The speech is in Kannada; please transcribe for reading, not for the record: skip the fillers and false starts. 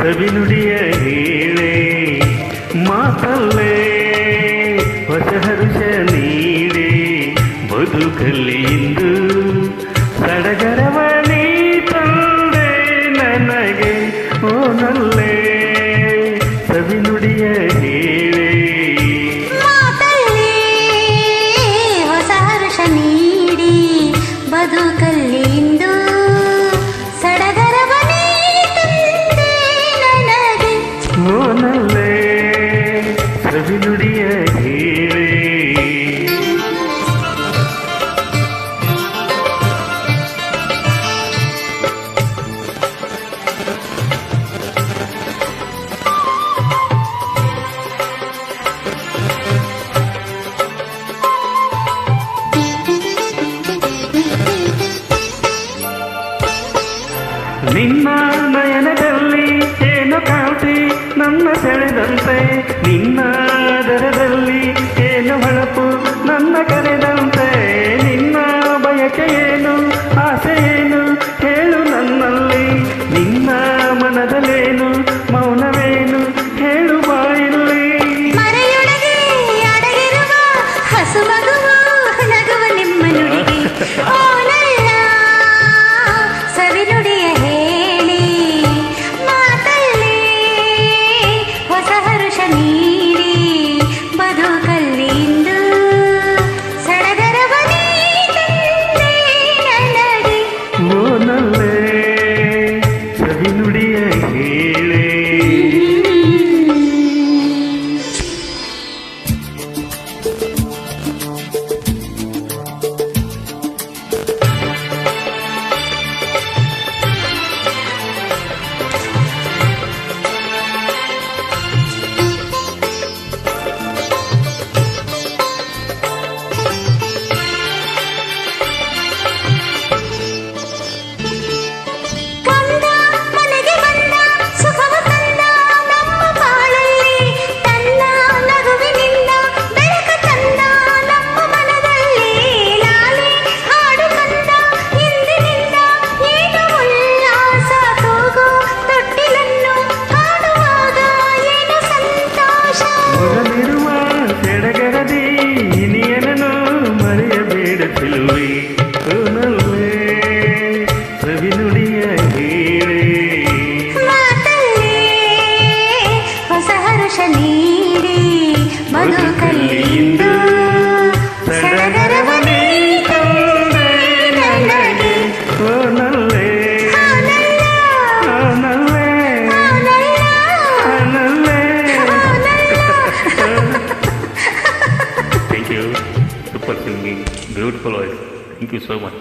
ಸವಿನುಡಿಯ ಹೇಳೆ ಮಾತಲ್ಲೇ ಹೊಸ ಹರುಷ ನೀಡೆ ಬದುಕಲ್ಲಿ ಇಂದು ಸಡಗರವ ನೀ ತಂದೆ ನನಗೆ ಓನಲ್ಲೇ ಸವಿನುಡಿಯ ಹೇಳೆ ಹೊಸ ಹರುಷ ನೀಡಿ ಬದುಕಲ್ಲಿಂದು ಸಡಗರವ ನೀ ತಂದೆ ನನಗೆ ಓನಲ್ಲೇ ಸವಿನುಡಿಯ ಹೇಳೆ ನಿನ್ನ ನಯನದಲ್ಲಿ ಏನು ಕಾಂತಿ ನನ್ನ ಸೆಳೆದಂತೆ ನಿನ್ನ ದರದಲ್ಲಿ ಏನು ಹೊಳಪು ನನ್ನ ಕರೆದಂತೆ ನಿನ್ನ ಬಯಕೆ ಏನು ಆಸೆ ಏನು ಹೇಳು ನನ್ನಲ್ಲಿ ನಿನ್ನ ಮನದಲ್ಲೇನು ಮೌನವೇನು ಹೇಳು ಬಾಯಿಲ್ಲಿ ಮರೆಯೊಳಗೆ ಅಡಗಿರುವ ಹಸು ಮಗುವ ನಗುವ ನಿಮ್ಮ ನುಡಿಗೆ ಓನಲ್ಲ ಸವಿನುಡಿಯ ಹೇಳಿ ಮಾತಲ್ಲಿ ಹೊಸ ಹರುಷ ನೀಡಿ ಬದುಕಲ್ಲಿಂದು ಸಡಗರವ ನೀ ತಂದೆ ನನಗೆ ಓನಲ್ಲೇ ಸವಿನುಡಿಯ ಹೇಳೆ ಕಂದ ಮನೆಗೆ ಬಂದ ಸುಖವ ತಂದ ನಮ್ಮ ಬಾಳಲ್ಲಿ ತನ್ನ ನಗುವಿನಿಂದ ಬೆಳಕ ತಂದ ನಮ್ಮ ಮನದಲ್ಲಿ ಲಾಲಿ ಹಾಡು ಕಂದ ಇಂದಿನಿಂದ ಏನು ಉಲ್ಲಾಸ ತೂಗು ತೊಟ್ಟಿಲನ್ನು ಹಾಡುವಾಗ ಏನು ಸಂತೋಷ ಮೊದಲಿರುವ ಸೆಡಗರದಿ ಇನಿಯನನು ಮರೆಯಬೇಡ ಚೆಲುವೆ ಓನಲ್ಲೇ ಸವಿನುಡಿಯ ಹೇಳೆ ಮಾತಲ್ಲಿ ಹೊಸ ಹರುಷ ನೀಡಿ ಬದುಕಲ್ಲಿಂದು ಸಡಗರವ ನೀ ತಂದೆ ನನಗೆ ಓನಲ್ಲೇ ಓನಲ್ಲ ಓನಲ್ಲೇ ಓನಲ್ಲ ಓನಲ್ಲೇ ಓನಲ್ಲ Thank you. Super singing. Beautiful voice. Thank you so much.